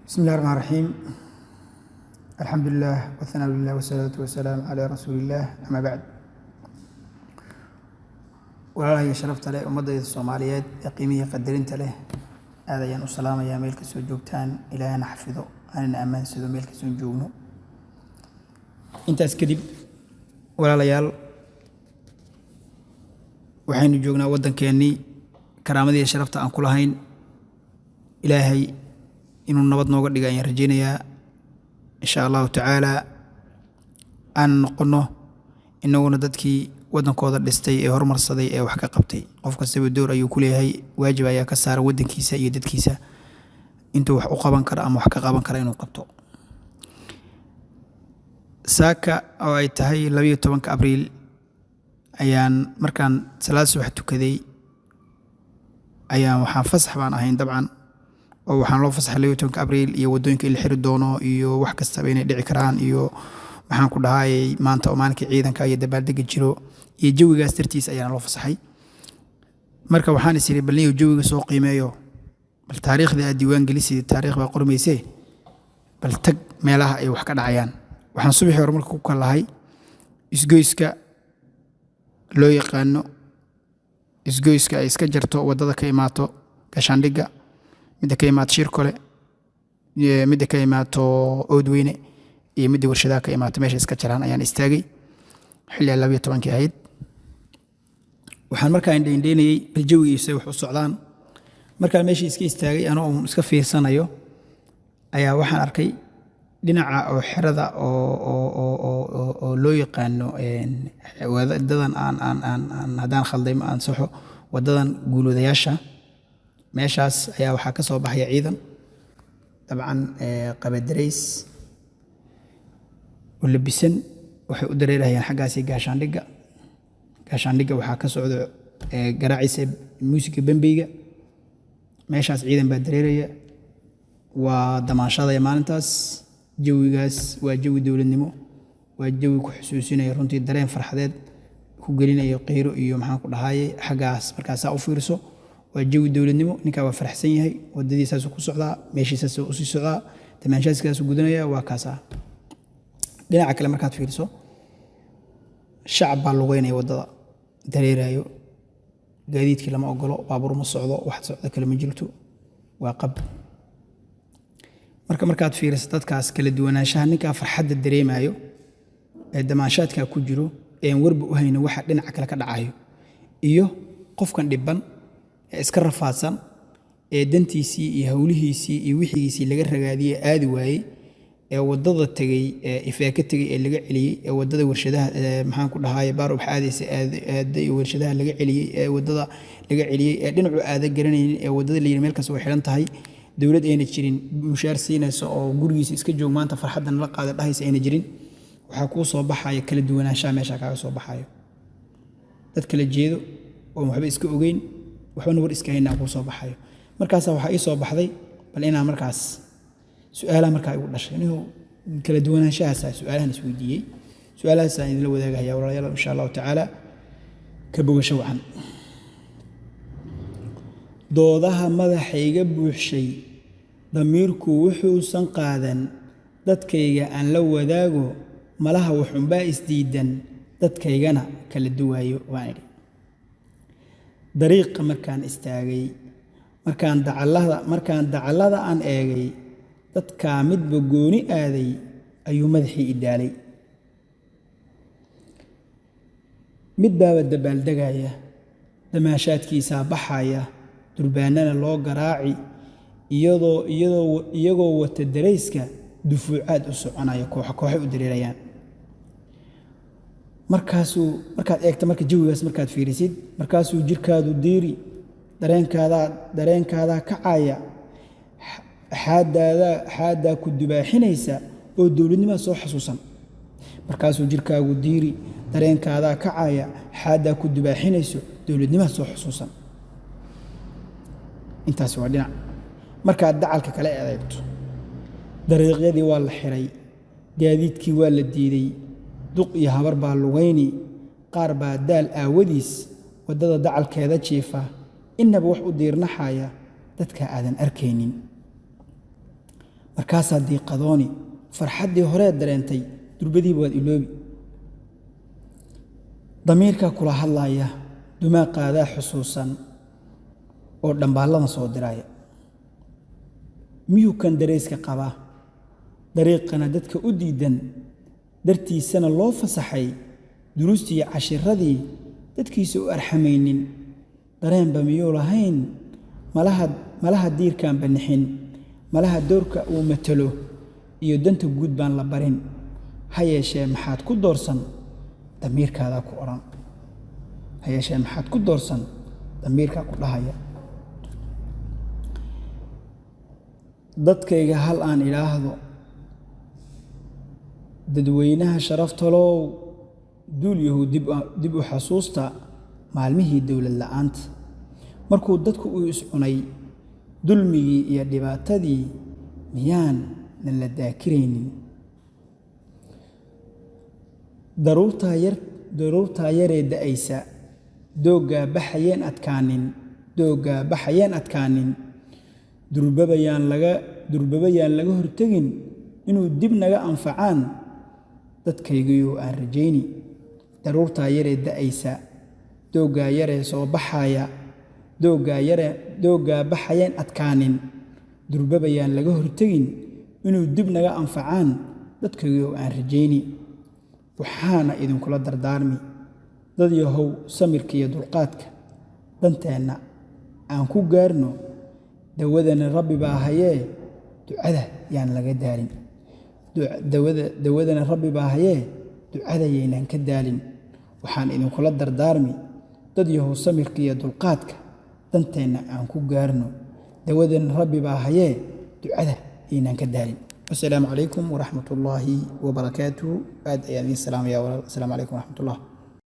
بسم الله الرحمن الرحيم. الحمد لله والثناء لله والصلاة والسلام على رسول الله. أما بعد، والله شرفت له ومضي الصوماليات قيمية قدرين له هذا ين السلام يا ملك سجوبتان إلى أن حفظه أنا أمان سيد ملك سجونه أنت أسكدب ولا ليال وحين جوجنا ودن كأني كرامتي شرفت أن كل هين إلهي inuu nabad nooga dhigo ayaan rajaynayaa insha allahu tacaala aan noqono inaguna dadkii wadankooda dhistay ee horumarsaday ee wax ka qabtay. qof kastaba door ayuu ku leeyahay, waajib ayaa ka saaran wadankiisa iyo dadkiisa intuu wax u qaban karo ama wax ka qaban karo inuu qabto. saaka oo ay tahay 12 abriil ayaan markaan salaad subax tukaday ayaan waxaan fasax baan ahayn dabcan oo waxaan loo fasaxay 12 abriil iyo wadooyinka la xiri doono iyo wax kasta inay dhici karaan iyo waxaan ku dhahay maanta oo maalinka ciidanka iyo dabaaldega jiro iyo jawigaas dartiis ayaan loo fasaxay. marka waxaan isiri balniyo jawiga soo qiimeeyo bal taariikhda diiwaan gelisay taariikh baa qormaysay bal tag meelaha ay wax ka dhacayaan. waxaan subaxii hore marka ku kalahay isgoyska loo yaqaano isgoyska ay iska jarto wadada ka imaato Gaashaandhiga midda ka imaato Shirkole midda ka imaato Oodweyne iyo midda warshadaha ka imaato meesha iska jaraan ayaan istaagay xilli 12 ahayd. waxaan markaa indheynayay jawigiisa wax u socdaan. markaa meesha iska istaagay anoo iska fiirsanayo ayaa waxaan arkay dhinaca oo xirada oo loo yaqaano wadadan aan hadaan khalday ma ansaxo wadadan guuloodayaasha meeshaas ayaa waxaa ka soo baxaya ciidan dabcan qabadarays oo labisan waxay u dareerayaan xaggaas Gaashaandhiga waxaa ka socdo garaacisa muusiga bambeyga meeshaas ciidan baa dareeraya waa damaashada maalintaas. jawigaas waa jawi dawladnimo, waa jawi ku xusuusinaya runtii dareen farxadeed ku gelinayo qeyro iyo maxaan ku dhahay xaggaas markaas u fiirso waa jawi dawladnimo. ninka waa faraxsan yahay wadadiisaas ku socdaa meeshiisaas u sii socdaa tamaanshaadkaas gudanaya waa kaasa. dhinaca kale markaad fiirso shacab baa lugeynaya wadada dareerayo gaadiidkii lama ogolo baabuur ma socdo wax socdo kale ma jirto waa qab. markaad fiiriso dadkaas kala duwanaanshaha ninka farxadda dareemayo ee damaanshaadka ku jiro ee warba u hayna waxa dhinaca kale ka dhacayo iyo qofkan dhiban ee iska rafaadsan ee dantiisii iyo hawlihiisii iyo wixiisii laga ragaadiyay aadi waayay ee wadada tagay ee ifaaka tagay ee laga celiyay ee wadada warshadaha maxaan ku dhahay baarub xaadaysa aaday warshadaha laga celiyay ee wadada laga celiyay ee dhinacu aada garanayeen ee wadada la yiri meel kaas way xiran tahay dawlad ayna jirin mushaar siinayso oo gurigiisa iska joog maanta farxadan la qaada dhahaysa ayna jirin waxa ku soo baxaya kala duwanaanshaha meesha kaaga soo baxayo dad kala jeedo oo waxba iska ogeyn waxba war iska hayna ku soo baxayo. markaas waxa ay soo baxday bal inaan markaas su'aalaha markaa igu dhashay inuu kala duwanaanshaha su'aalahan isweydiiyay su'aalahaas aan idin la wadaagayaa walaalayaal insha Allah taala ka bogasho wacan. doodaha madaxayga buuxshay damiirku wuxuusan qaadan dadkayga aan la wadaago malaha wuxuunbaa isdiidan dadkaygana kala duwaayo waan idhi. dariiqa markaan istaagay markaan dacallada aan eegay dadkaa midba gooni aaday ayuu madaxii idaalay. mid baaba dabaaldegaya damaashaadkiisaa baxaya durbaanana loo garaaci iyagoo wata darayska dufuucaad u soconaya kooxay u dareerayaan. markaad eegto marka jawigaas markaad fiirisid markaasuu jirkaadu diiri dareenkaada kacaya xaadaa ku dubaaxinaysa oo dawladnimada soo xasuusan. markaasuu jirkaagu diiri dareenkaada kacaya xaadaa ku dubaaxinayso dawladnimada soo xasuusan. intaas waa dhinac. markaad dacalka kale eegto dariiqyadii waa la xiray gaadiidkii waa la diiday duq iyo habar baa lugayni qaar baa daal aawadiis wadada dacalkeeda jiifa inaba wax u diirnaxaya dadka aadan arkaynin. markaasaa diiqadooni farxaddii horee dareentay durbadiiba waad iloobi damiirkaa kula hadlaaya dumaaqaadaa xusuusan oo dhambaallada soo diraya miyuu kan dareyska qabaa dariiqana dadka u diidan dartiisana loo fasaxay duruustii cashiradii dadkiisa u arxamaynin dareenba miyuu lahayn malaha diirkaan banixin malaha doorka uu matalo iyo danta guud baan la barin ha yeeshee maxaad ku doorsan damiirkaadaa ku odhan ha yeeshee maxaad ku doorsan damiirkaa ku dhahaya dadkayga hal aan idhaahdo dadweynaha sharaftalow duul yahow dib u xasuusta maalmihii dowlad la'aanta markuu dadku uu iscunay dulmigii iyo dhibaatadii miyaan nan la daakiraynin daruurtaa yaree da'aysa dooggaa baxayeen adkaanin durbabayaan laga hortegin inuu dib naga anfacaan dadkaygiyuu aan rajayni daruurtaa yaree da'aysa dooggaa yaree soo baxaya dooggaa baxayeen adkaanin durbabayaan laga hortegin inuu dib naga anfacaan dadkaygiyuu aan rajayni waxaana idinkula dardaarmi dad yahow samirka iyo dulqaadka danteenna aan ku gaarno dawadana rabbi baa hayee ducada yaan laga daalin dawadana rabbi baa hayee ducada yaynaan ka daalin waxaan idinkula dardaarmi dad yahow samirka iyo dulqaadka danteenna aan ku gaarno dawadana rabbi baa hayee ducada yaynaan ka daalin والسلام عليكم ورحمة الله وبركاته. السلام عليكم ورحمة الله.